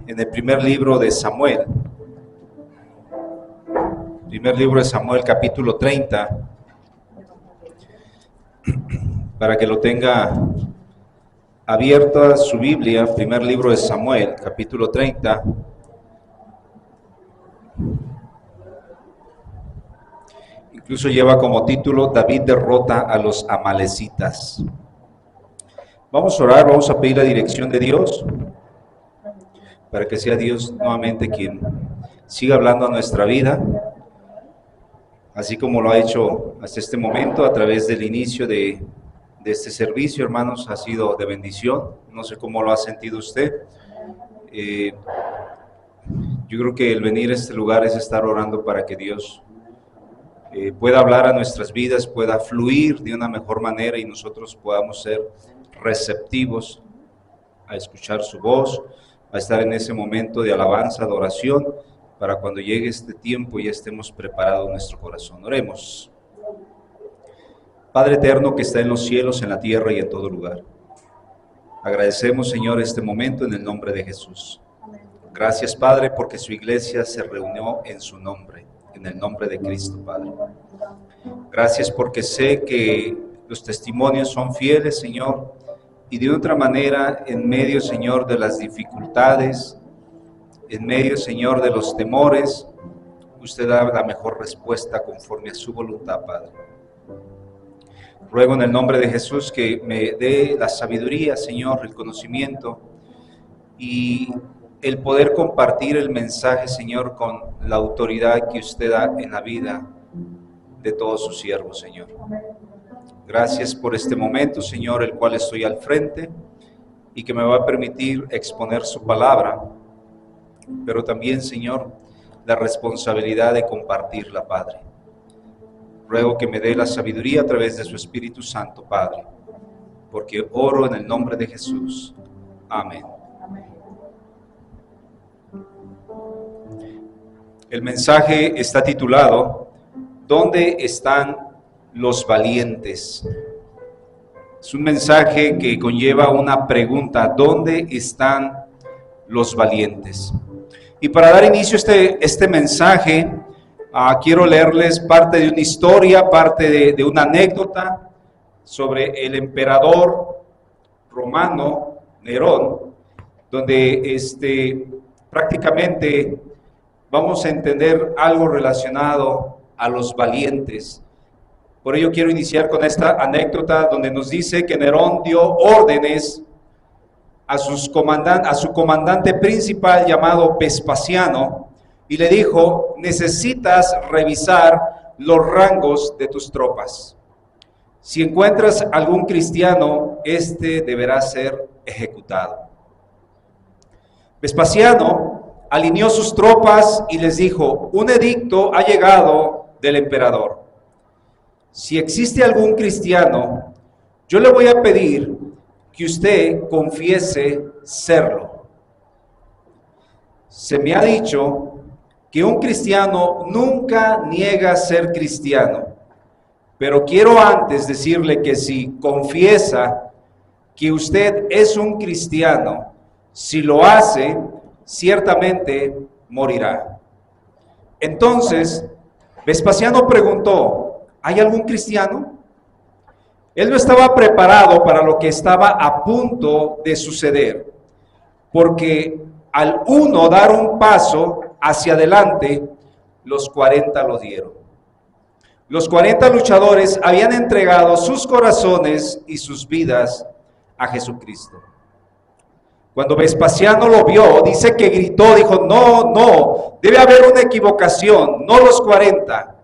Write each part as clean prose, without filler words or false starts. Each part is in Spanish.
en el primer libro de Samuel. Primer libro de Samuel, capítulo 30, para que lo tenga abierta su Biblia. Primer libro de Samuel, capítulo 30. Incluso lleva como título: David derrota a los amalecitas. Vamos a orar, vamos a pedir la dirección de Dios, para que sea Dios nuevamente quien siga hablando a nuestra vida, así como lo ha hecho hasta este momento a través del inicio de este servicio. Hermanos, ha sido de bendición. No sé cómo lo ha sentido usted. Yo creo que el venir a este lugar es estar orando para que Dios pueda hablar a nuestras vidas, pueda fluir de una mejor manera y nosotros podamos ser receptivos a escuchar su voz, a estar en ese momento de alabanza, de oración, para cuando llegue este tiempo ya estemos preparados en nuestro corazón. Oremos. Padre eterno que está en los cielos, en la tierra y en todo lugar, agradecemos, Señor, este momento en el nombre de Jesús. Gracias, Padre, porque su iglesia se reunió en su nombre, en el nombre de Cristo, Padre. Gracias porque sé que los testimonios son fieles, Señor, y de otra manera, en medio, Señor, de las dificultades, en medio, Señor, de los temores, usted da la mejor respuesta conforme a su voluntad, Padre. Ruego en el nombre de Jesús que me dé la sabiduría, Señor, el conocimiento y el poder compartir el mensaje, Señor, con la autoridad que usted da en la vida de todos sus siervos, Señor. Gracias por este momento, Señor, el cual estoy al frente y que me va a permitir exponer su palabra, pero también, Señor, la responsabilidad de compartirla, Padre. Ruego que me dé la sabiduría a través de su Espíritu Santo, Padre, porque oro en el nombre de Jesús. Amén. El mensaje está titulado: ¿Dónde están los valientes? Es un mensaje que conlleva una pregunta: ¿dónde están los valientes? Y para dar inicio a este mensaje, quiero leerles parte de una historia, parte de una anécdota sobre el emperador romano Nerón, donde prácticamente vamos a entender algo relacionado a los valientes. Por ello quiero iniciar con esta anécdota donde nos dice que Nerón dio órdenes a su comandante principal llamado Vespasiano y le dijo: necesitas revisar los rangos de tus tropas. Si encuentras algún cristiano, deberá ser ejecutado. Vespasiano alineó sus tropas y les dijo: un edicto ha llegado del emperador. Si existe algún cristiano, yo le voy a pedir que usted confiese serlo. Se me ha dicho que un cristiano nunca niega ser cristiano, pero quiero antes decirle que si confiesa que usted es un cristiano, si lo hace, ciertamente morirá. Entonces, Vespasiano preguntó: ¿hay algún cristiano? Él no estaba preparado para lo que estaba a punto de suceder, porque al uno dar un paso hacia adelante, los 40 lo dieron. Los 40 luchadores habían entregado sus corazones y sus vidas a Jesucristo. Cuando Vespasiano lo vio, dice que gritó, dijo: no, debe haber una equivocación, no los 40.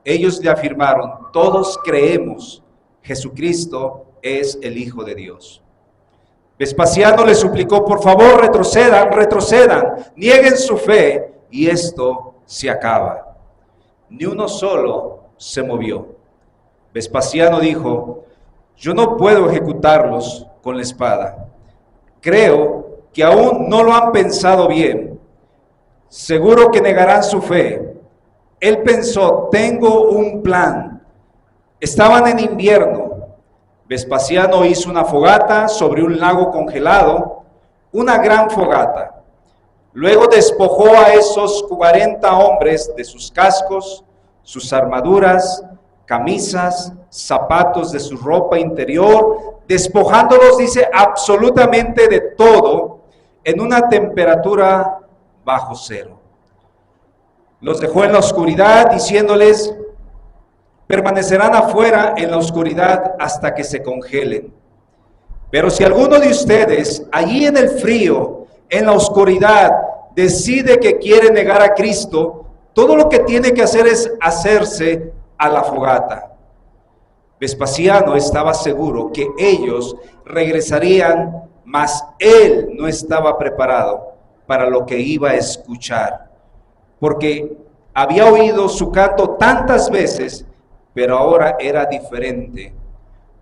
Ellos le afirmaron: todos creemos, Jesucristo es el Hijo de Dios. Vespasiano le suplicó: por favor, retrocedan, nieguen su fe y esto se acaba. Ni uno solo se movió. Vespasiano dijo: yo no puedo ejecutarlos con la espada. Creo que aún no lo han pensado bien. Seguro que negarán su fe. Él pensó: tengo un plan. Estaban en invierno. Vespasiano hizo una fogata sobre un lago congelado, una gran fogata. Luego despojó a esos 40 hombres de sus cascos, sus armaduras, camisas, zapatos, de su ropa interior, despojándolos, dice, absolutamente de todo, en una temperatura bajo cero. Los dejó en la oscuridad, diciéndoles: permanecerán afuera en la oscuridad hasta que se congelen. Pero si alguno de ustedes, allí en el frío, en la oscuridad, decide que quiere negar a Cristo, todo lo que tiene que hacer es hacerse a la fogata. Vespasiano estaba seguro que ellos regresarían, mas él no estaba preparado para lo que iba a escuchar, porque había oído su canto tantas veces, pero ahora era diferente,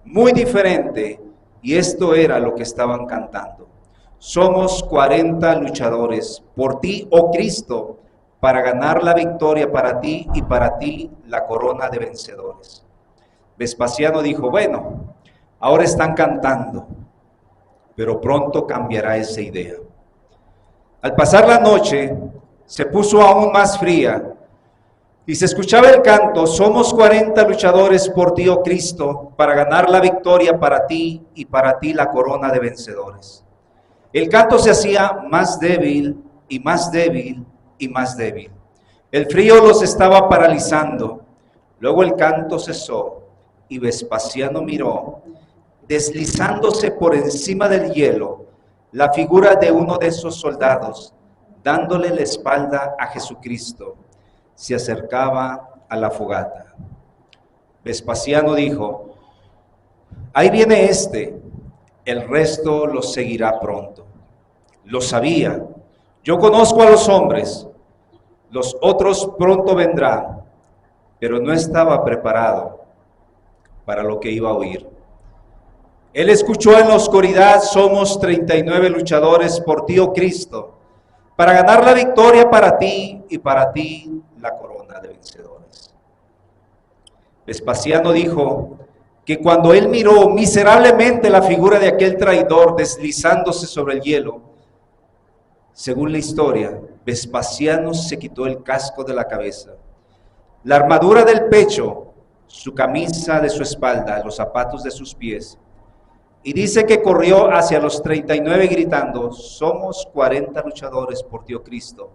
muy diferente, y esto era lo que estaban cantando: somos 40 luchadores por ti, oh Cristo, para ganar la victoria para ti y para ti la corona de vencedores. Vespasiano dijo: bueno, ahora están cantando, pero pronto cambiará esa idea. Al pasar la noche, se puso aún más fría y se escuchaba el canto: somos 40 luchadores por ti, oh Cristo, para ganar la victoria para ti y para ti la corona de vencedores. El canto se hacía más débil y más débil y más débil. El frío los estaba paralizando. Luego el canto cesó y Vespasiano miró, deslizándose por encima del hielo, la figura de uno de esos soldados, dándole la espalda a Jesucristo. Se acercaba a la fogata. Vespasiano dijo: ahí viene este, el resto los seguirá pronto. Lo sabía. Yo conozco a los hombres, los otros pronto vendrán, pero no estaba preparado para lo que iba a oír. Él escuchó en la oscuridad: somos 39 luchadores por ti, oh Cristo, para ganar la victoria para ti y para ti la corona de vencedores. Vespasiano dijo que cuando él miró miserablemente la figura de aquel traidor deslizándose sobre el hielo, según la historia, Vespasiano se quitó el casco de la cabeza, la armadura del pecho, su camisa de su espalda, los zapatos de sus pies, y dice que corrió hacia los 39 gritando: somos 40 luchadores por ti, oh Cristo,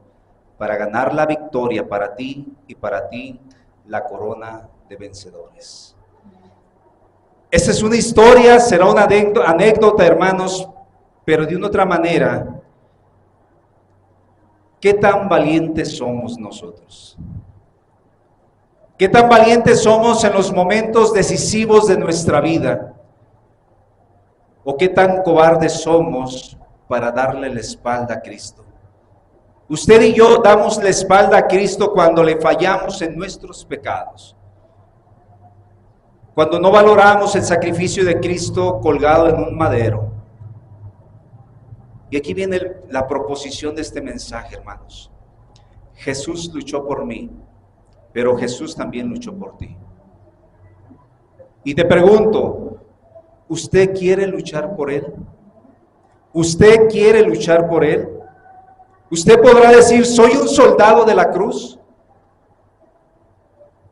para ganar la victoria para ti y para ti la corona de vencedores. Esta es una historia, será una anécdota, hermanos, pero de una otra manera. ¿Qué tan valientes somos nosotros? ¿Qué tan valientes somos en los momentos decisivos de nuestra vida? ¿O qué tan cobardes somos para darle la espalda a Cristo? Usted y yo damos la espalda a Cristo cuando le fallamos en nuestros pecados, cuando no valoramos el sacrificio de Cristo colgado en un madero. Y aquí viene la proposición de este mensaje, hermanos. Jesús luchó por mí, pero Jesús también luchó por ti. Y te pregunto, ¿usted quiere luchar por Él? ¿Usted quiere luchar por Él? Usted podrá decir: soy un soldado de la cruz.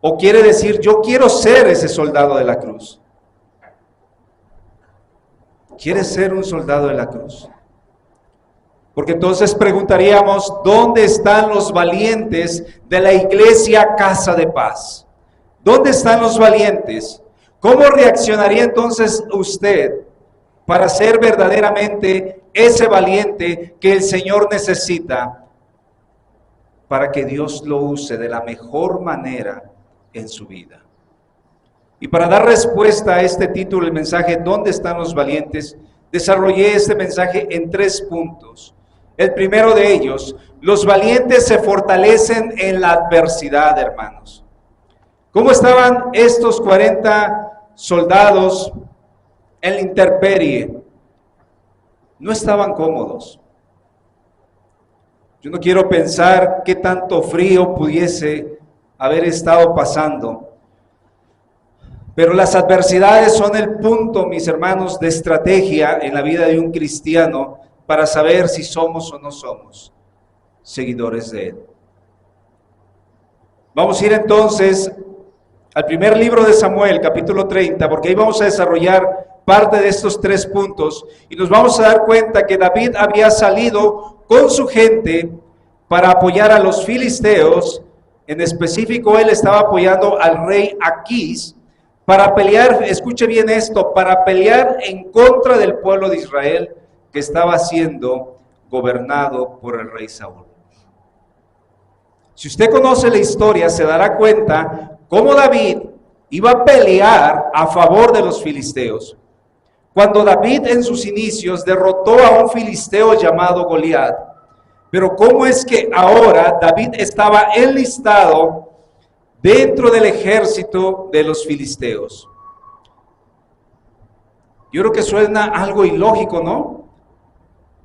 O quiere decir: yo quiero ser ese soldado de la cruz. ¿Quiere ser un soldado de la cruz? Porque entonces preguntaríamos: ¿dónde están los valientes de la iglesia Casa de Paz? ¿Dónde están los valientes? ¿Cómo reaccionaría entonces usted para ser verdaderamente ese valiente que el Señor necesita para que Dios lo use de la mejor manera en su vida? Y para dar respuesta a este título, el mensaje ¿dónde están los valientes?, desarrollé este mensaje en 3 puntos. El primero de ellos: los valientes se fortalecen en la adversidad, hermanos. ¿Cómo estaban estos 40 soldados en la intemperie? No estaban cómodos. Yo no quiero pensar qué tanto frío pudiese haber estado pasando. Pero las adversidades son el punto, mis hermanos, de estrategia en la vida de un cristiano para saber si somos o no somos. seguidores de él. Vamos a ir entonces al primer libro de Samuel, capítulo 30, porque ahí vamos a desarrollar parte de estos 3 puntos y nos vamos a dar cuenta que David había salido con su gente para apoyar a los filisteos. En específico, él estaba apoyando al rey Aquís para pelear, escuche bien esto, para pelear en contra del pueblo de Israel que estaba siendo gobernado por el rey Saúl. Si usted conoce la historia, se dará cuenta cómo David iba a pelear a favor de los filisteos. Cuando David en sus inicios derrotó a un filisteo llamado Goliat, pero cómo es que ahora David estaba enlistado dentro del ejército de los filisteos. Yo creo que suena algo ilógico, ¿no?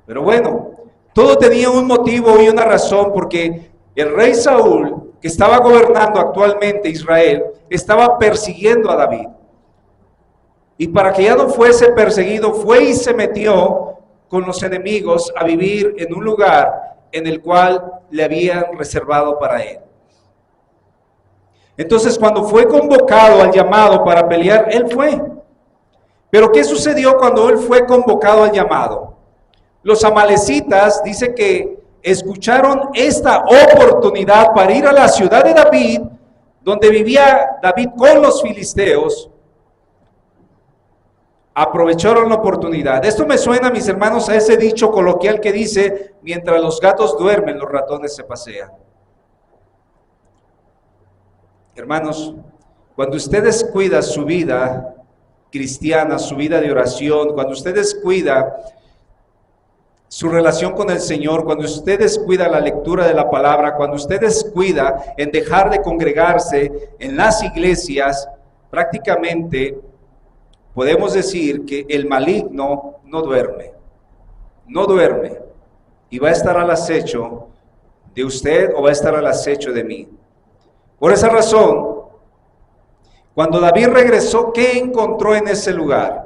Pero bueno, todo tenía un motivo y una razón, porque el rey Saúl, que estaba gobernando actualmente Israel, estaba persiguiendo a David. Y para que ya no fuese perseguido, fue y se metió con los enemigos a vivir en un lugar en el cual le habían reservado para él. Entonces, cuando fue convocado al llamado para pelear, él fue. Pero ¿qué sucedió cuando él fue convocado al llamado? Los amalecitas, dice que escucharon esta oportunidad para ir a la ciudad de David, donde vivía David con los filisteos. Aprovecharon la oportunidad. Esto me suena, mis hermanos, a ese dicho coloquial que dice: mientras los gatos duermen, los ratones se pasean. Hermanos, cuando usted descuida su vida cristiana, su vida de oración, cuando usted descuida su relación con el Señor, cuando usted descuida la lectura de la palabra, cuando usted descuida en dejar de congregarse en las iglesias, prácticamente podemos decir que el maligno no duerme y va a estar al acecho de usted o va a estar al acecho de mí. Por esa razón, cuando David regresó, ¿qué encontró en ese lugar?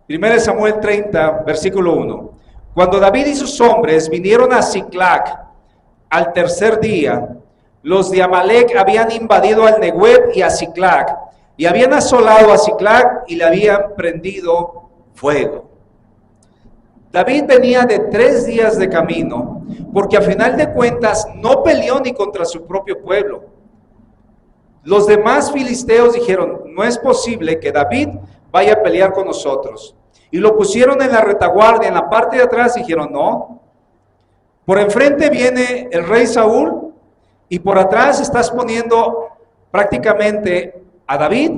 1 Samuel 30, versículo 1. Cuando David y sus hombres vinieron a Siclag al tercer día, los de Amalec habían invadido al Negueb y a Siclag, y habían asolado a Siclag y le habían prendido fuego. David venía de 3 días de camino, porque a final de cuentas no peleó ni contra su propio pueblo. Los demás filisteos dijeron: no es posible que David vaya a pelear con nosotros. Y lo pusieron en la retaguardia, en la parte de atrás, y dijeron: no. Por enfrente viene el rey Saúl, y por atrás estás poniendo prácticamente a David,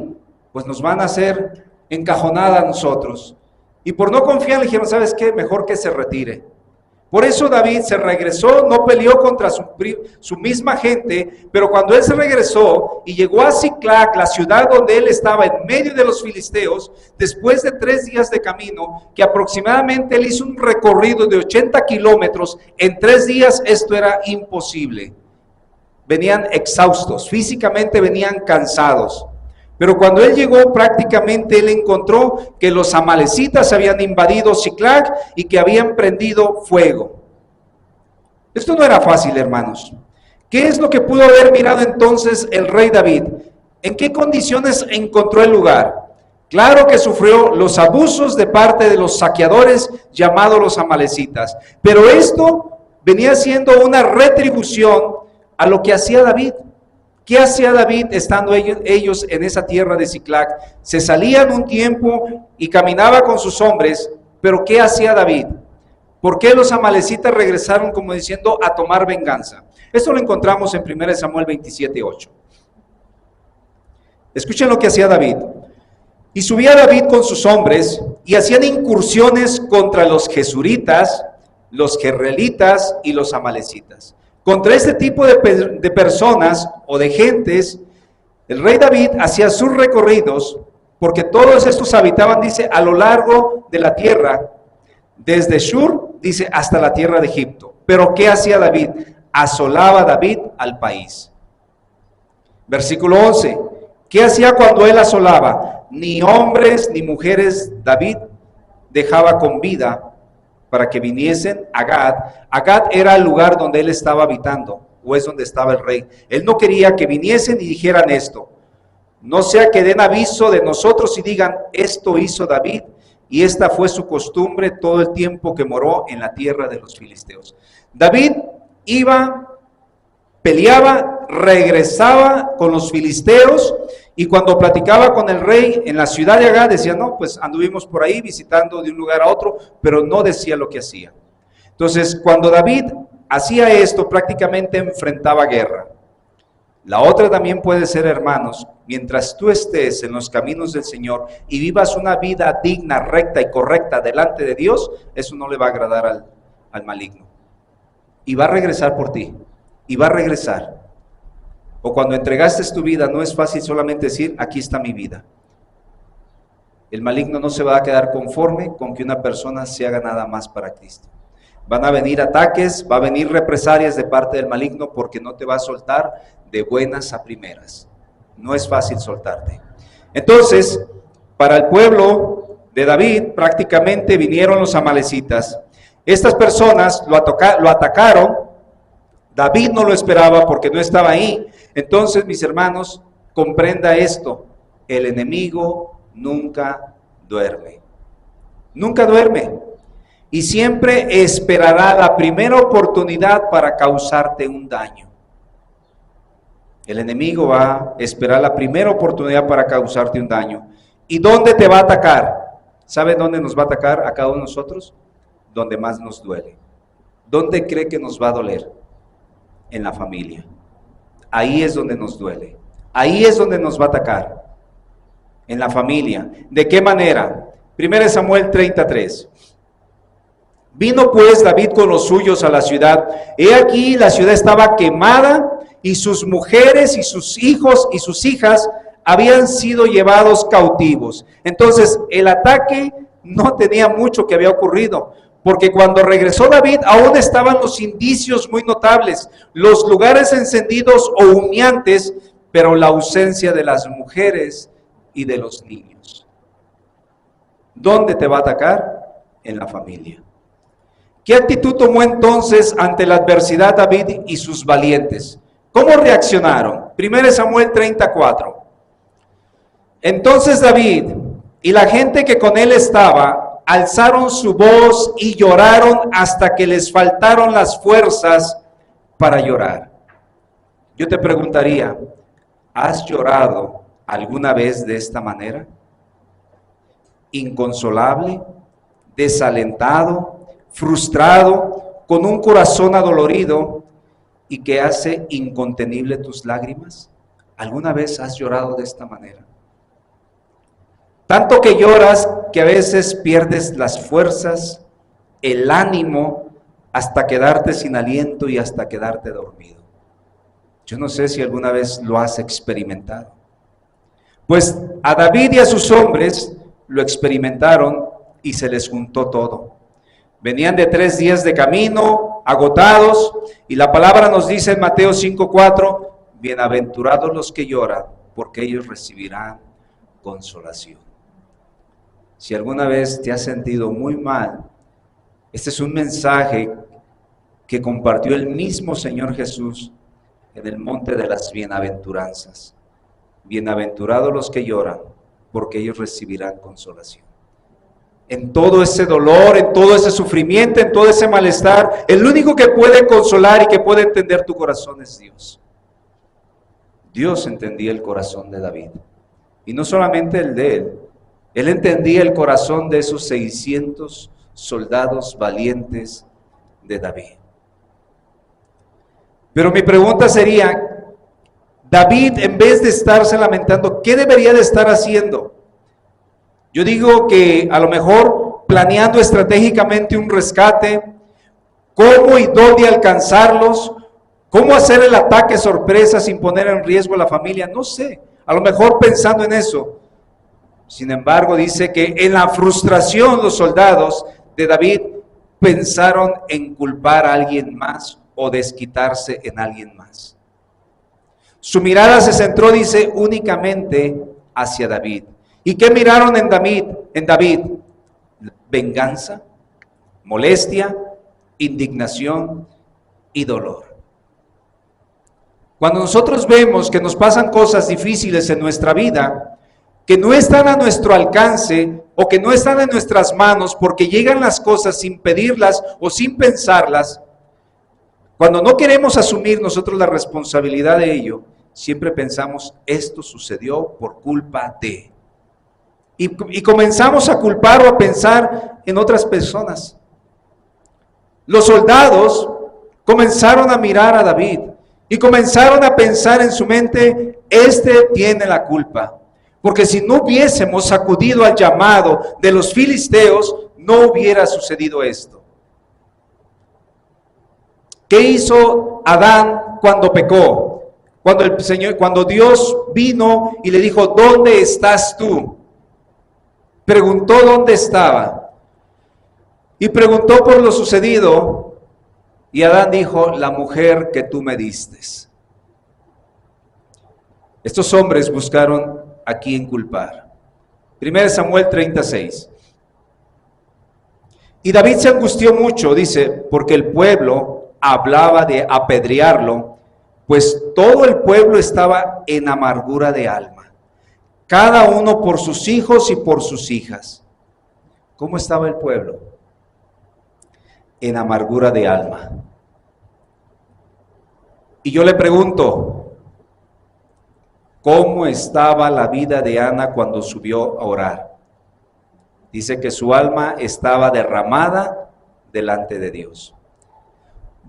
pues nos van a hacer encajonada a nosotros. Y por no confiar le dijeron: ¿sabes qué? Mejor que se retire. Por eso David se regresó, no peleó contra su misma gente, pero cuando él se regresó y llegó a Siclag, la ciudad donde él estaba en medio de los filisteos, después de 3 días de camino, que aproximadamente él hizo un recorrido de 80 kilómetros, en 3 días esto era imposible. Venían exhaustos, físicamente venían cansados. Pero cuando él llegó, prácticamente él encontró que los amalecitas habían invadido Siclag y que habían prendido fuego. Esto no era fácil, hermanos. ¿Qué es lo que pudo haber mirado entonces el rey David? ¿En qué condiciones encontró el lugar? Claro que sufrió los abusos de parte de los saqueadores llamados los amalecitas. Pero esto venía siendo una retribución a lo que hacía David. ¿Qué hacía David estando ellos en esa tierra de Siclag? Se salían un tiempo y caminaba con sus hombres, pero ¿qué hacía David? ¿Por qué los amalecitas regresaron, como diciendo, a tomar venganza? Esto lo encontramos en 1 Samuel 27:8. Escuchen lo que hacía David. Y subía David con sus hombres y hacían incursiones contra los jesuritas, los jerrelitas y los amalecitas. Contra este tipo de personas o de gentes, el rey David hacía sus recorridos, porque todos estos habitaban, dice, a lo largo de la tierra, desde Shur, dice, hasta la tierra de Egipto. Pero ¿qué hacía David? Asolaba David al país. Versículo 11. ¿Qué hacía cuando él asolaba? Ni hombres ni mujeres David dejaba con vida, para que viniesen a Gad. Gad era el lugar donde él estaba habitando, o es donde estaba el rey. Él no quería que viniesen y dijeran esto, no sea que den aviso de nosotros y digan, esto hizo David, y esta fue su costumbre todo el tiempo que moró en la tierra de los filisteos. David iba, peleaba, regresaba con los filisteos, y cuando platicaba con el rey en la ciudad de Agag, decía, no, pues anduvimos por ahí visitando de un lugar a otro, pero no decía lo que hacía. Entonces, cuando David hacía esto, prácticamente enfrentaba guerra. La otra también puede ser, hermanos, mientras tú estés en los caminos del Señor y vivas una vida digna, recta y correcta delante de Dios, eso no le va a agradar al maligno. Y va a regresar por ti, y va a regresar. O cuando entregaste tu vida, no es fácil solamente decir, aquí está mi vida. El maligno no se va a quedar conforme con que una persona se haga nada más para Cristo. Van a venir ataques, va a venir represalias de parte del maligno porque no te va a soltar de buenas a primeras. No es fácil soltarte. Entonces, para el pueblo de David, prácticamente vinieron los amalecitas. Estas personas lo atacaron. David no lo esperaba porque no estaba ahí. Entonces, mis hermanos, comprenda esto. El enemigo nunca duerme. Nunca duerme. Y siempre esperará la primera oportunidad para causarte un daño. El enemigo va a esperar la primera oportunidad para causarte un daño. ¿Y dónde te va a atacar? ¿Saben dónde nos va a atacar a cada uno de nosotros? Donde más nos duele. ¿Dónde cree que nos va a doler? En la familia. Ahí es donde nos duele. Ahí es donde nos va a atacar. En la familia. ¿De qué manera? 1 Samuel 33. Vino pues David con los suyos a la ciudad. He aquí la ciudad estaba quemada y sus mujeres y sus hijos y sus hijas habían sido llevados cautivos. Entonces el ataque no tenía mucho que había ocurrido, porque cuando regresó David aún estaban los indicios muy notables, los lugares encendidos o humeantes, pero la ausencia de las mujeres y de los niños. ¿Dónde te va a atacar? En la familia. ¿Qué actitud tomó entonces ante la adversidad David y sus valientes? ¿Cómo reaccionaron? 1 Samuel 34. Entonces David y la gente que con él estaba alzaron su voz y lloraron hasta que les faltaron las fuerzas para llorar. Yo te preguntaría, ¿has llorado alguna vez de esta manera? Inconsolable, desalentado, frustrado, con un corazón adolorido y que hace incontenible tus lágrimas. ¿Alguna vez has llorado de esta manera? Tanto que lloras que a veces pierdes las fuerzas, el ánimo, hasta quedarte sin aliento y hasta quedarte dormido. Yo no sé si alguna vez lo has experimentado. Pues a David y a sus hombres lo experimentaron y se les juntó todo. Venían de 3 días de camino, agotados, y la palabra nos dice en Mateo 5:4, bienaventurados los que lloran, porque ellos recibirán consolación. Si alguna vez te has sentido muy mal, este es un mensaje que compartió el mismo Señor Jesús en el monte de las bienaventuranzas. Bienaventurados los que lloran, porque ellos recibirán consolación. En todo ese dolor, en todo ese sufrimiento, en todo ese malestar, el único que puede consolar y que puede entender tu corazón es Dios. Dios entendía el corazón de David. Y no solamente el de él. Él entendía el corazón de esos 600 soldados valientes de David. Pero mi pregunta sería, David, en vez de estarse lamentando, ¿qué debería de estar haciendo? Yo digo que a lo mejor planeando estratégicamente un rescate, cómo y dónde alcanzarlos, cómo hacer el ataque sorpresa sin poner en riesgo a la familia, no sé, a lo mejor pensando en eso. Sin embargo, dice que en la frustración los soldados de David pensaron en culpar a alguien más o desquitarse en alguien más. Su mirada se centró, dice, únicamente hacia David. ¿Y qué miraron en David? Venganza, molestia, indignación y dolor. Cuando nosotros vemos que nos pasan cosas difíciles en nuestra vida, que no están a nuestro alcance o que no están en nuestras manos porque llegan las cosas sin pedirlas o sin pensarlas, cuando no queremos asumir nosotros la responsabilidad de ello, siempre pensamos, esto sucedió por culpa de. Y comenzamos a culpar o a pensar en otras personas. Los soldados comenzaron a mirar a David y comenzaron a pensar en su mente, este tiene la culpa. Porque si no hubiésemos acudido al llamado de los filisteos, no hubiera sucedido esto. ¿Qué hizo Adán cuando pecó? Cuando Dios vino y le dijo, ¿dónde estás tú? Preguntó dónde estaba. Y preguntó por lo sucedido. Y Adán dijo, la mujer que tú me diste. Estos hombres buscaron a quién culpar. 1 Samuel 36. Y David se angustió mucho, dice, porque el pueblo hablaba de apedrearlo, pues todo el pueblo estaba en amargura de alma, cada uno por sus hijos y por sus hijas. ¿Cómo estaba el pueblo? En amargura de alma. Y yo le pregunto, ¿cómo estaba la vida de Ana cuando subió a orar? Dice que su alma estaba derramada delante de Dios.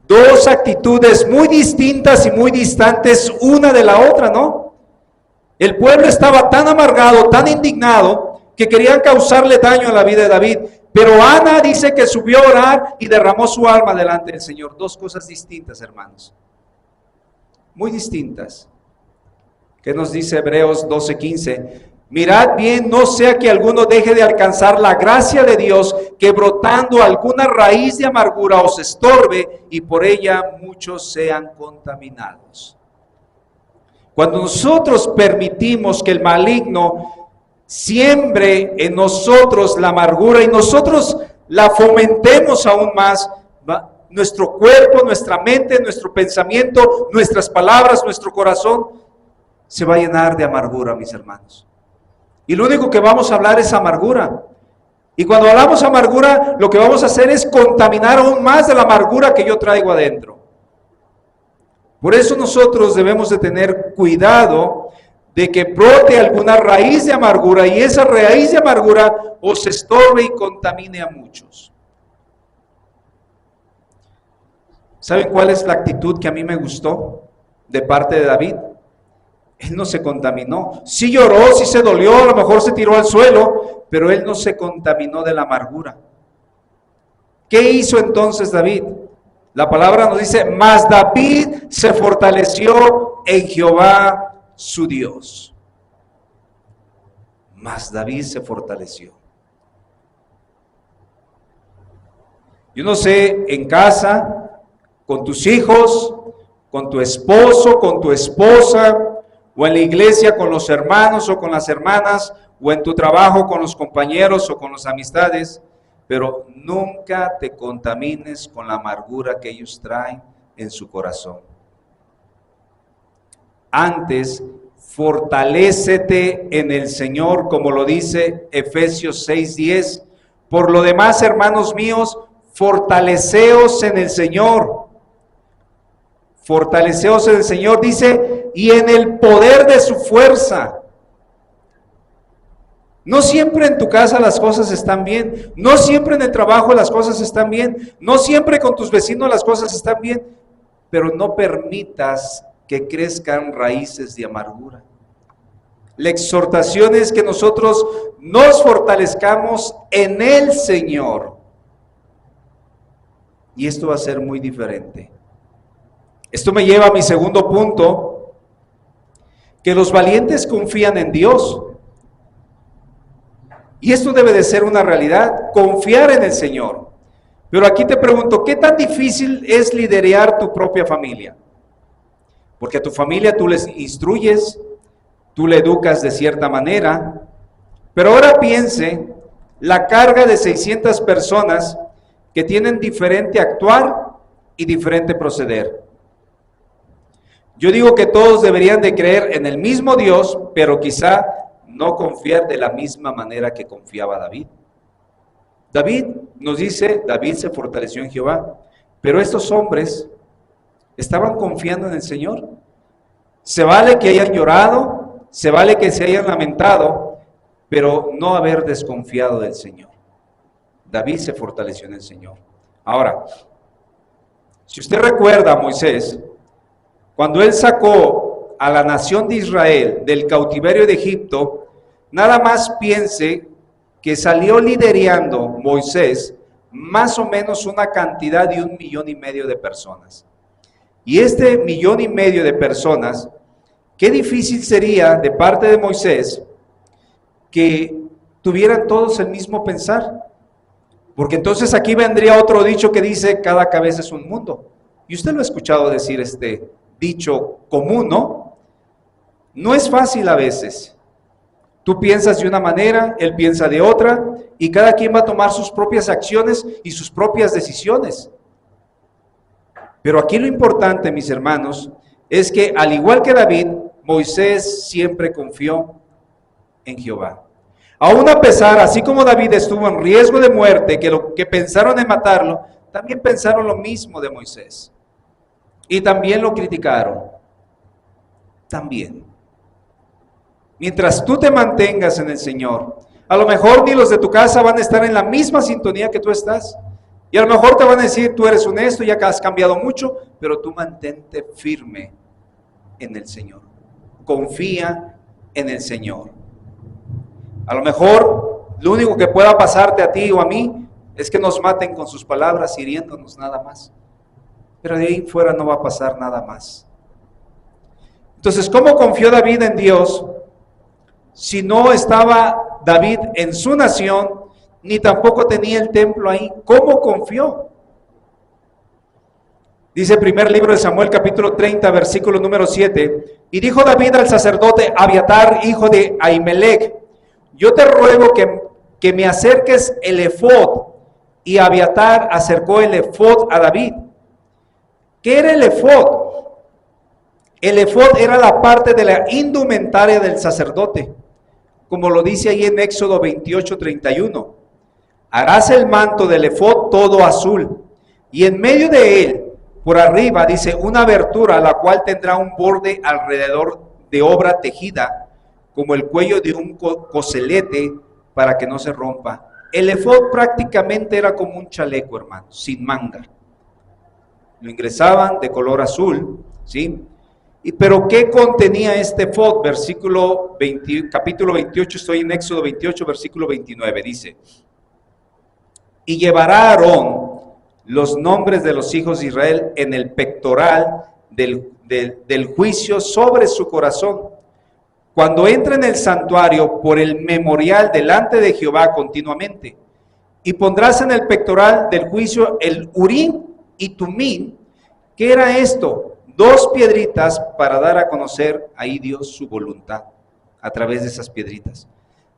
Dos actitudes muy distintas y muy distantes una de la otra, ¿no? El pueblo estaba tan amargado, tan indignado, que querían causarle daño a la vida de David. Pero Ana dice que subió a orar y derramó su alma delante del Señor. Dos cosas distintas, hermanos. Muy distintas. ¿Qué nos dice Hebreos 12:15? Mirad bien, no sea que alguno deje de alcanzar la gracia de Dios, que brotando alguna raíz de amargura os estorbe y por ella muchos sean contaminados. Cuando nosotros permitimos que el maligno siembre en nosotros la amargura y nosotros la fomentemos aún más, nuestro cuerpo, nuestra mente, nuestro pensamiento, nuestras palabras, nuestro corazón se va a llenar de amargura, mis hermanos. Y lo único que vamos a hablar es amargura. Y cuando hablamos amargura, lo que vamos a hacer es contaminar aún más de la amargura que yo traigo adentro. Por eso nosotros debemos de tener cuidado de que brote alguna raíz de amargura y esa raíz de amargura os estorbe y contamine a muchos. ¿Saben cuál es la actitud que a mí me gustó de parte de David? Él no se contaminó. Sí lloró, sí se dolió, a lo mejor se tiró al suelo, pero él no se contaminó de la amargura. ¿Qué hizo entonces David? La palabra nos dice, mas David se fortaleció en Jehová su Dios. Mas David se fortaleció. Yo no sé, en casa, con tus hijos, con tu esposo, con tu esposa, o en la iglesia con los hermanos o con las hermanas, o en tu trabajo con los compañeros o con las amistades, pero nunca te contamines con la amargura que ellos traen en su corazón. Antes, fortalécete en el Señor, como lo dice Efesios 6:10. Por lo demás, hermanos míos, fortaleceos en el Señor. Fortaleceos en el Señor, dice, y en el poder de su fuerza. No siempre en tu casa las cosas están bien, no siempre en el trabajo las cosas están bien, no siempre con tus vecinos las cosas están bien, pero no permitas que crezcan raíces de amargura. La exhortación es que nosotros nos fortalezcamos en el Señor. Y esto va a ser muy diferente. Esto me lleva a mi segundo punto, que los valientes confían en Dios. Y esto debe de ser una realidad, confiar en el Señor. Pero aquí te pregunto, ¿qué tan difícil es liderar tu propia familia? Porque a tu familia tú les instruyes, tú le educas de cierta manera, pero ahora piense la carga de 600 personas que tienen diferente actuar y diferente proceder. Yo digo que todos deberían de creer en el mismo Dios, pero quizá no confiar de la misma manera que confiaba David. David nos dice, David se fortaleció en Jehová, pero estos hombres estaban confiando en el Señor. Se vale que hayan llorado, se vale que se hayan lamentado, pero no haber desconfiado del Señor. David se fortaleció en el Señor. Ahora, si usted recuerda a Moisés, cuando él sacó a la nación de Israel del cautiverio de Egipto, nada más piense que salió liderando Moisés más o menos una cantidad de 1,5 millones de personas. Y este 1,5 millones de personas, qué difícil sería de parte de Moisés que tuvieran todos el mismo pensar. Porque entonces aquí vendría otro dicho que dice, cada cabeza es un mundo. Y usted lo ha escuchado decir este dicho común, ¿no? No es fácil a veces. Tú piensas de una manera, él piensa de otra, y cada quien va a tomar sus propias acciones y sus propias decisiones. Pero aquí lo importante, mis hermanos, es que al igual que David, Moisés siempre confió en Jehová. Aún a pesar, así como David estuvo en riesgo de muerte, que pensaron en matarlo, también pensaron lo mismo de Moisés. Y también lo criticaron. También. Mientras tú te mantengas en el Señor, a lo mejor ni los de tu casa van a estar en la misma sintonía que tú estás. Y a lo mejor te van a decir, tú eres honesto, ya que has cambiado mucho, pero tú mantente firme en el Señor. Confía en el Señor. A lo mejor lo único que pueda pasarte a ti o a mí es que nos maten con sus palabras, hiriéndonos nada más. Pero de ahí fuera no va a pasar nada más. Entonces, ¿cómo confió David en Dios si no estaba David en su nación, ni tampoco tenía el templo ahí? ¿Cómo confió? Dice el primer libro de Samuel, capítulo 30, versículo número 7. Y dijo David al sacerdote Abiatar, hijo de Ahimelech, yo te ruego que me acerques el efod. Y Abiatar acercó el efod a David. ¿Qué era el efod? El efod era la parte de la indumentaria del sacerdote, como lo dice ahí en Éxodo 28:31. Harás el manto del efod todo azul, y en medio de él, por arriba, dice, una abertura, la cual tendrá un borde alrededor de obra tejida, como el cuello de un coselete, para que no se rompa. El efod prácticamente era como un chaleco, hermano, sin manga. Lo ingresaban de color azul, ¿sí? Pero ¿qué contenía este efod? Capítulo 28, estoy en Éxodo 28, versículo 29, dice, y llevará Aarón los nombres de los hijos de Israel en el pectoral del juicio sobre su corazón, cuando entra en el santuario por el memorial delante de Jehová continuamente, y pondrás en el pectoral del juicio el Urim y Tumim. ¿Qué era esto? 2 piedritas para dar a conocer ahí Dios su voluntad a través de esas piedritas,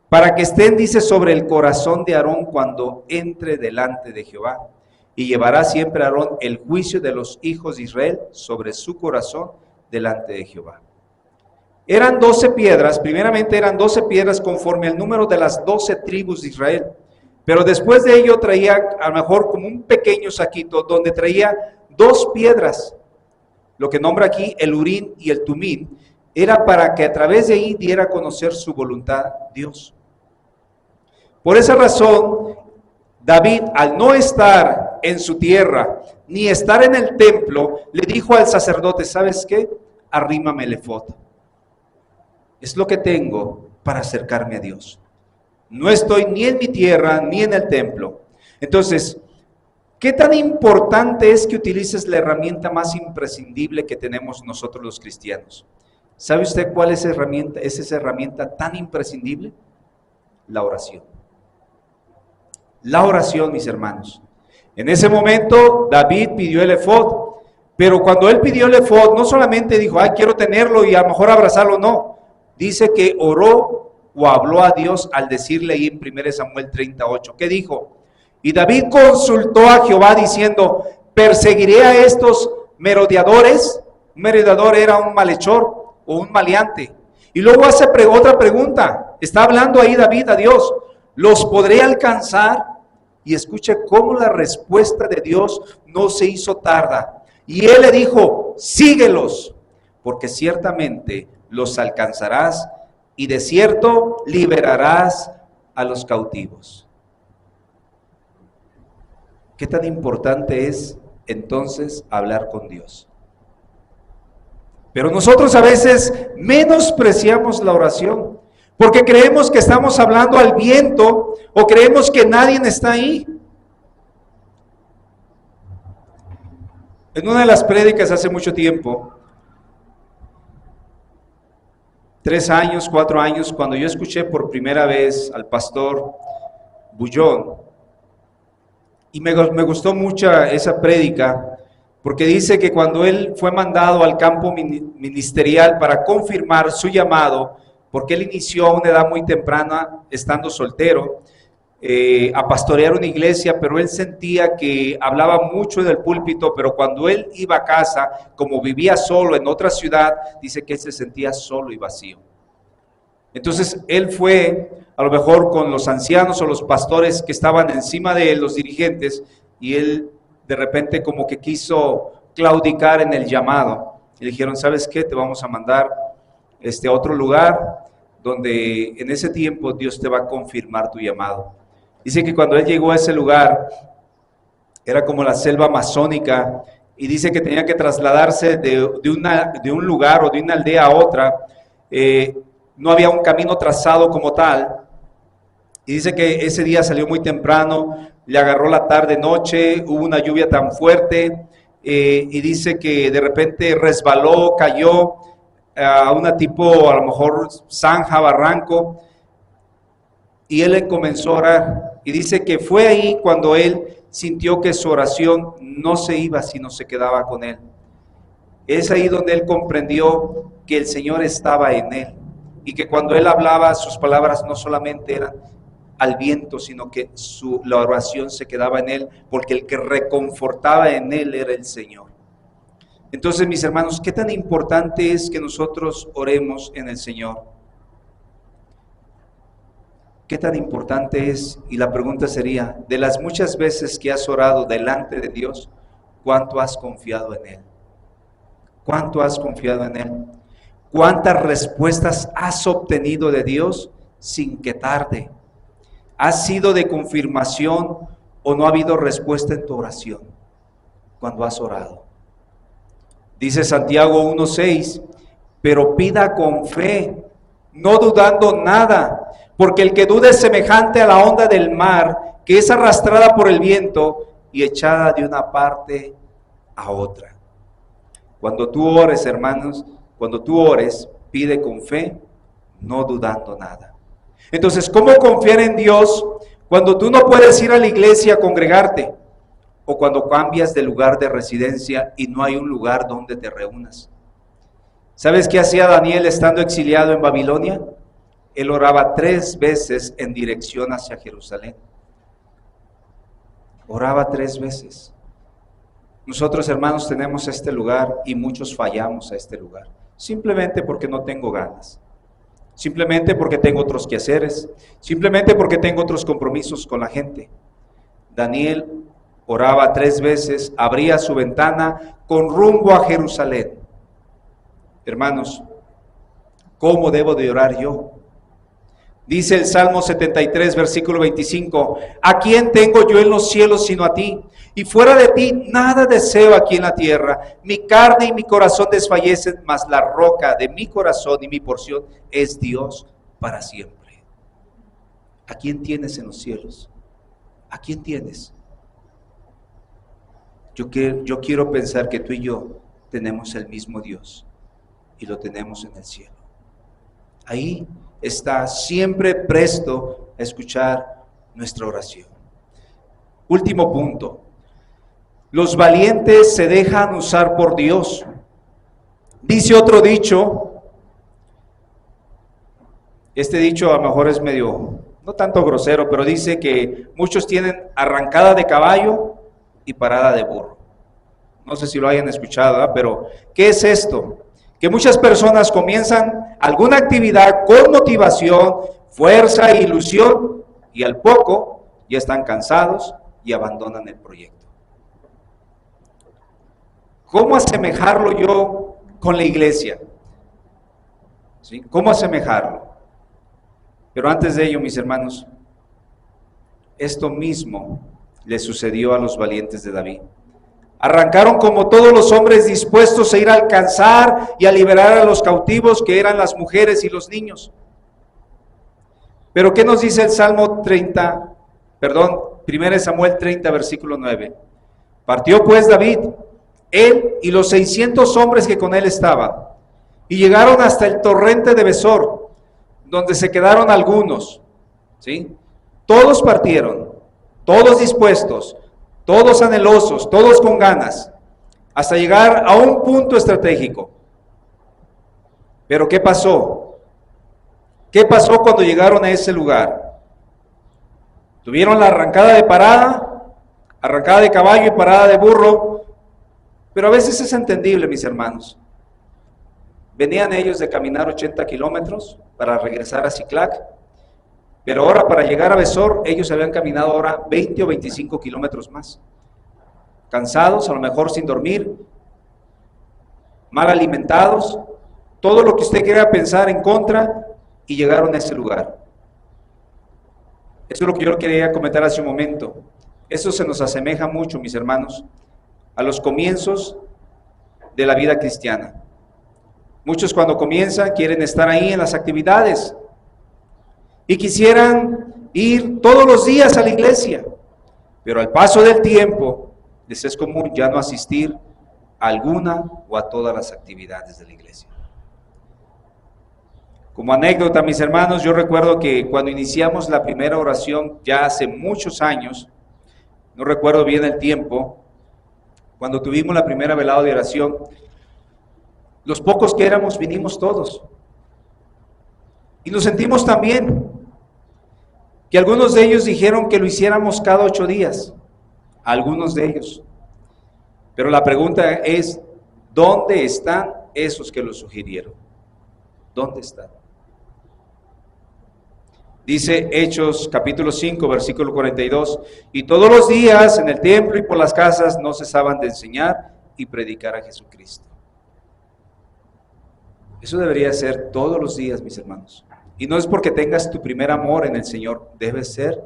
para que estén, dice, sobre el corazón de Aarón cuando entre delante de Jehová. Y llevará siempre Aarón el juicio de los hijos de Israel sobre su corazón delante de Jehová. Eran 12 piedras, primeramente eran 12 piedras conforme al número de las 12 tribus de Israel, pero después de ello traía a lo mejor como un pequeño saquito donde traía 2 piedras. Lo que nombra aquí el Urim y el Tumim era para que a través de ahí diera a conocer su voluntad Dios. Por esa razón, David, al no estar en su tierra, ni estar en el templo, le dijo al sacerdote, ¿sabes qué? Arrímame el efod. Es lo que tengo para acercarme a Dios. No estoy ni en mi tierra, ni en el templo. Entonces, ¿qué tan importante es que utilices la herramienta más imprescindible que tenemos nosotros los cristianos? ¿Sabe usted cuál es esa herramienta tan imprescindible? La oración. La oración, mis hermanos. En ese momento, David pidió el efod, pero cuando él pidió el efod, no solamente dijo, ay, quiero tenerlo y a lo mejor abrazarlo, no. Dice que oró o habló a Dios al decirle ahí en 1 Samuel 38. ¿Qué dijo? Y David consultó a Jehová diciendo, ¿perseguiré a estos merodeadores? Un merodeador era un malhechor o un maleante. Y luego hace otra pregunta. Está hablando ahí David a Dios. ¿Los podré alcanzar? Y escuche cómo la respuesta de Dios no se hizo tarda. Y él le dijo, síguelos, porque ciertamente los alcanzarás y de cierto liberarás a los cautivos. ¿Qué tan importante es entonces hablar con Dios? Pero nosotros a veces menospreciamos la oración, porque creemos que estamos hablando al viento o creemos que nadie está ahí. En una de las prédicas hace mucho tiempo, 3 años, 4 años, cuando yo escuché por primera vez al pastor Bullón, y me gustó mucho esa prédica, porque dice que cuando él fue mandado al campo ministerial para confirmar su llamado, porque él inició a una edad muy temprana, estando soltero, a pastorear una iglesia, pero él sentía que hablaba mucho del púlpito, pero cuando él iba a casa, como vivía solo en otra ciudad, dice que él se sentía solo y vacío. Entonces él fue a lo mejor con los ancianos o los pastores que estaban encima de él, los dirigentes, y él de repente como que quiso claudicar en el llamado. Y le dijeron, ¿sabes qué? Te vamos a mandar a otro lugar donde en ese tiempo Dios te va a confirmar tu llamado. Dice que cuando él llegó a ese lugar, era como la selva amazónica, y dice que tenía que trasladarse de un lugar o de una aldea a otra. No había un camino trazado como tal, y dice que ese día salió muy temprano, le agarró la tarde noche, hubo una lluvia tan fuerte, y dice que de repente resbaló, cayó a una tipo a lo mejor zanja, barranco, y él comenzó a orar, y dice que fue ahí cuando él sintió que su oración no se iba, sino se quedaba con él. Es ahí donde él comprendió que el Señor estaba en él, y que cuando él hablaba, sus palabras no solamente eran al viento, sino que la oración se quedaba en él, porque el que reconfortaba en él era el Señor. Entonces, mis hermanos, ¿qué tan importante es que nosotros oremos en el Señor? ¿Qué tan importante es? Y la pregunta sería, de las muchas veces que has orado delante de Dios, ¿cuánto has confiado en Él? ¿Cuánto has confiado en Él? ¿Cuántas respuestas has obtenido de Dios sin que tarde? ¿Has sido de confirmación o no ha habido respuesta en tu oración cuando has orado? Dice Santiago 1:6, pero pida con fe, no dudando nada, porque el que duda es semejante a la onda del mar, que es arrastrada por el viento y echada de una parte a otra. Cuando tú ores, hermanos, cuando tú ores, pide con fe, no dudando nada. Entonces, ¿cómo confiar en Dios cuando tú no puedes ir a la iglesia a congregarte? O cuando cambias de lugar de residencia y no hay un lugar donde te reúnas. ¿Sabes qué hacía Daniel estando exiliado en Babilonia? Él oraba 3 veces en dirección hacia Jerusalén. Oraba 3 veces. Nosotros, hermanos, tenemos este lugar y muchos fallamos a este lugar. Simplemente porque no tengo ganas. Simplemente porque tengo otros quehaceres. Simplemente porque tengo otros compromisos con la gente. Daniel oraba 3 veces, abría su ventana con rumbo a Jerusalén. Hermanos, ¿cómo debo de orar yo? Dice el Salmo 73, versículo 25, ¿a quién tengo yo en los cielos sino a ti? Y fuera de ti nada deseo aquí en la tierra. Mi carne y mi corazón desfallecen, mas la roca de mi corazón y mi porción es Dios para siempre. ¿A quién tienes en los cielos? ¿A quién tienes? Yo quiero pensar que tú y yo tenemos el mismo Dios y lo tenemos en el cielo. Ahí está siempre presto a escuchar nuestra oración. Último punto. Los valientes se dejan usar por Dios. Dice otro dicho, este dicho a lo mejor es medio no tanto grosero, pero dice que muchos tienen arrancada de caballo y parada de burro. No sé si lo hayan escuchado, ¿verdad? Pero ¿qué es esto? Que muchas personas comienzan alguna actividad con motivación, fuerza e ilusión, y al poco ya están cansados y abandonan el proyecto. ¿Cómo asemejarlo yo con la iglesia? ¿Sí? ¿Cómo asemejarlo? Pero antes de ello, mis hermanos, esto mismo le sucedió a los valientes de David. Arrancaron como todos los hombres dispuestos a ir a alcanzar y a liberar a los cautivos, que eran las mujeres y los niños. Pero ¿qué nos dice el Salmo 1 Samuel 30, versículo 9? Partió pues David, él y los 600 hombres que con él estaban, y llegaron hasta el torrente de Besor, donde se quedaron algunos, ¿sí? Todos partieron, todos dispuestos, todos anhelosos, todos con ganas, hasta llegar a un punto estratégico. Pero ¿qué pasó? ¿Qué pasó cuando llegaron a ese lugar? Tuvieron la arrancada de caballo y parada de burro, pero a veces es entendible, mis hermanos. Venían ellos de caminar 80 kilómetros para regresar a Ciclac, pero ahora para llegar a Besor, ellos habían caminado ahora 20 o 25 kilómetros más. Cansados, a lo mejor sin dormir, mal alimentados, todo lo que usted quiera pensar en contra, y llegaron a ese lugar. Eso es lo que yo quería comentar hace un momento. Eso se nos asemeja mucho, mis hermanos, a los comienzos de la vida cristiana. Muchos cuando comienzan quieren estar ahí en las actividades y quisieran ir todos los días a la iglesia, pero al paso del tiempo les es común ya no asistir a alguna o a todas las actividades de la iglesia. Como anécdota, mis hermanos, yo recuerdo que cuando iniciamos la primera oración ya hace muchos años, no recuerdo bien el tiempo, cuando tuvimos la primera velada de oración, los pocos que éramos vinimos todos. Y nos sentimos también que algunos de ellos dijeron que lo hiciéramos cada 8 días, algunos de ellos. Pero la pregunta es, ¿dónde están esos que lo sugirieron? ¿Dónde están? Dice Hechos capítulo 5, versículo 42, y todos los días en el templo y por las casas no cesaban de enseñar y predicar a Jesucristo. Eso debería ser todos los días, mis hermanos. Y no es porque tengas tu primer amor en el Señor, debe ser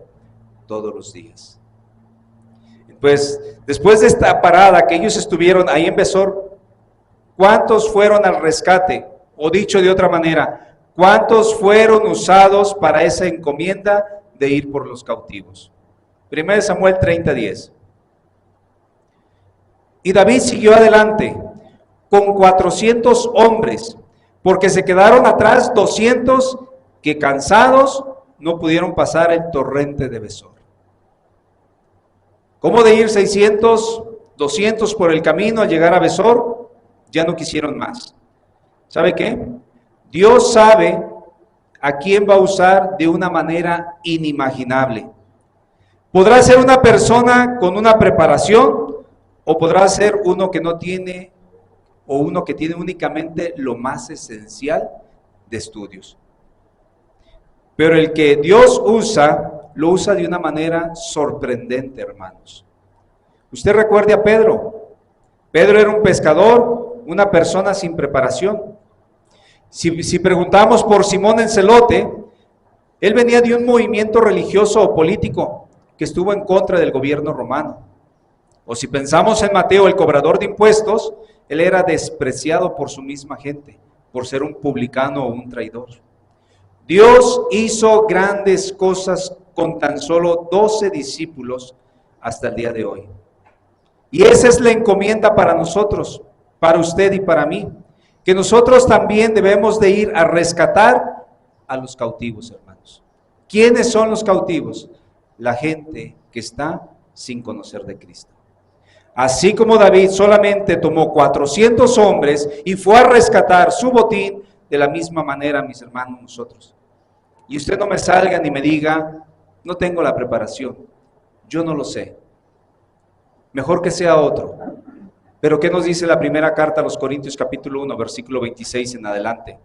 todos los días. Pues después de esta parada que ellos estuvieron ahí en Besor, ¿cuántos fueron al rescate? O dicho de otra manera, ¿cuántos fueron usados para esa encomienda de ir por los cautivos? 1 Samuel 30:10. Y David siguió adelante con 400 hombres, porque se quedaron atrás 200 que cansados no pudieron pasar el torrente de Besor. ¿Cómo de ir 600, 200 por el camino al llegar a Besor? Ya no quisieron más. ¿Sabe qué? Dios sabe a quién va a usar de una manera inimaginable. Podrá ser una persona con una preparación o podrá ser uno que no tiene o uno que tiene únicamente lo más esencial de estudios. Pero el que Dios usa, lo usa de una manera sorprendente, hermanos. Usted recuerde a Pedro. Pedro era un pescador, una persona sin preparación. Si preguntamos por Simón el Celote, él venía de un movimiento religioso o político que estuvo en contra del gobierno romano. O si pensamos en Mateo, el cobrador de impuestos, él era despreciado por su misma gente, por ser un publicano o un traidor. Dios hizo grandes cosas con tan solo 12 discípulos hasta el día de hoy. Y esa es la encomienda para nosotros, para usted y para mí, que nosotros también debemos de ir a rescatar a los cautivos, hermanos. ¿Quiénes son los cautivos? La gente que está sin conocer de Cristo. Así como David solamente tomó 400 hombres y fue a rescatar su botín, de la misma manera, mis hermanos, nosotros y usted no me salga ni me diga, no tengo la preparación, yo no lo sé. Mejor que sea otro. Pero ¿qué nos dice la primera carta a los Corintios capítulo 1, versículo 26 en adelante?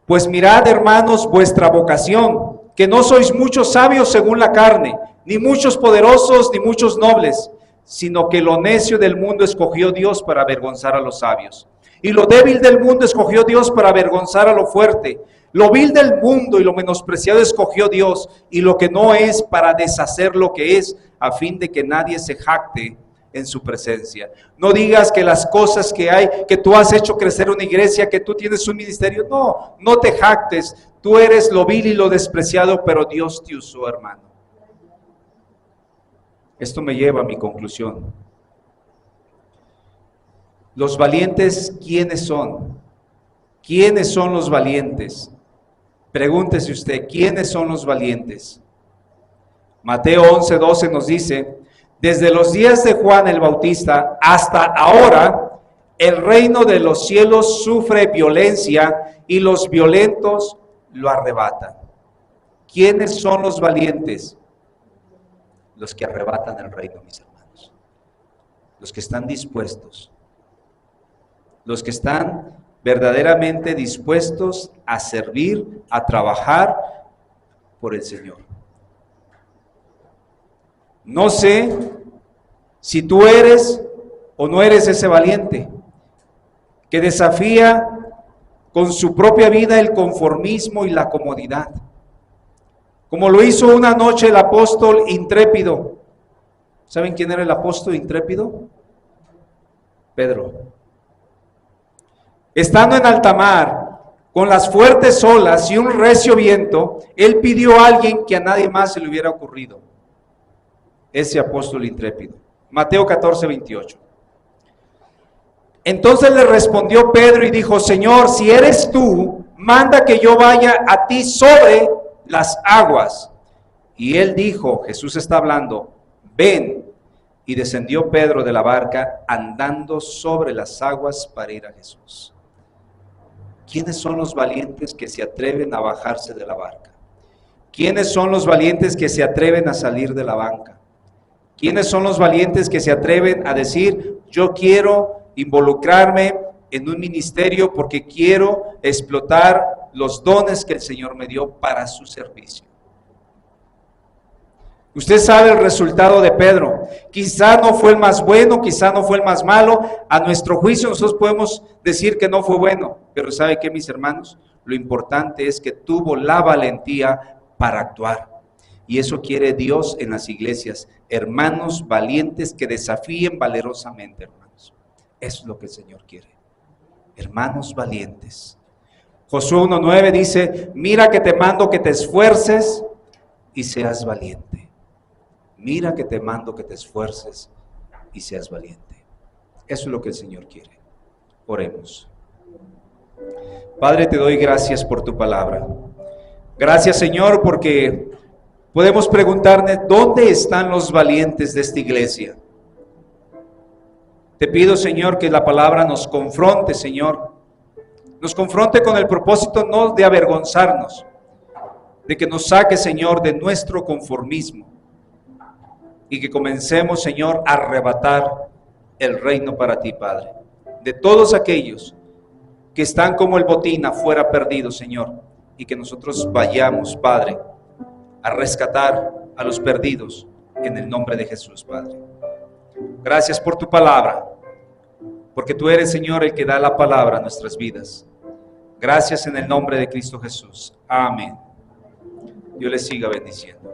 Pues mirad, hermanos, vuestra vocación, que no sois muchos sabios según la carne, ni muchos poderosos, ni muchos nobles, sino que lo necio del mundo escogió Dios para avergonzar a los sabios. Y lo débil del mundo escogió Dios para avergonzar a lo fuerte. Lo vil del mundo y lo menospreciado escogió Dios, y lo que no es para deshacer lo que es, a fin de que nadie se jacte en su presencia. No digas que las cosas que hay, que tú has hecho crecer una iglesia, que tú tienes un ministerio. No, no te jactes. Tú eres lo vil y lo despreciado, pero Dios te usó, hermano. Esto me lleva a mi conclusión. Los valientes, ¿quiénes son? ¿Quiénes son los valientes? Pregúntese usted, ¿quiénes son los valientes? Mateo 11:12 nos dice: desde los días de Juan el Bautista hasta ahora, el reino de los cielos sufre violencia y los violentos lo arrebatan. ¿Quiénes son los valientes? Los que arrebatan el reino, mis hermanos. Los que están dispuestos. Los que están verdaderamente dispuestos a servir, a trabajar por el Señor. No sé si tú eres o no eres ese valiente que desafía con su propia vida el conformismo y la comodidad, como lo hizo una noche el apóstol intrépido. ¿Saben quién era el apóstol intrépido? Pedro. Estando en alta mar, con las fuertes olas y un recio viento, él pidió a alguien que a nadie más se le hubiera ocurrido. Ese apóstol intrépido. Mateo 14:28. Entonces le respondió Pedro y dijo: Señor, si eres tú, manda que yo vaya a ti sobre las aguas. Y él dijo, Jesús está hablando, ven. Y descendió Pedro de la barca andando sobre las aguas para ir a Jesús. ¿Quiénes son los valientes que se atreven a bajarse de la barca? ¿Quiénes son los valientes que se atreven a salir de la banca? ¿Quiénes son los valientes que se atreven a decir, yo quiero involucrarme en un ministerio porque quiero explotar los dones que el Señor me dio para su servicio? Usted sabe el resultado de Pedro. Quizá no fue el más bueno, quizá no fue el más malo. A nuestro juicio nosotros podemos decir que no fue bueno. Pero ¿sabe qué, mis hermanos? Lo importante es que tuvo la valentía para actuar. Y eso quiere Dios en las iglesias. Hermanos valientes que desafíen valerosamente, hermanos. Eso es lo que el Señor quiere. Hermanos valientes. Josué 1:9 dice, mira que te mando que te esfuerces y seas valiente. Mira que te mando que te esfuerces y seas valiente. Eso es lo que el Señor quiere. Oremos. Padre, te doy gracias por tu palabra. Gracias, Señor, porque podemos preguntarnos, ¿dónde están los valientes de esta iglesia? Te pido, Señor, que la palabra nos confronte, Señor. Nos confronte con el propósito no de avergonzarnos, de que nos saque, Señor, de nuestro conformismo y que comencemos, Señor, a arrebatar el reino para ti, Padre. De todos aquellos que están como el botín afuera perdidos, Señor, y que nosotros vayamos, Padre, a rescatar a los perdidos en el nombre de Jesús, Padre. Gracias por tu palabra, porque tú eres, Señor, el que da la palabra a nuestras vidas. Gracias en el nombre de Cristo Jesús. Amén. Dios les siga bendiciendo.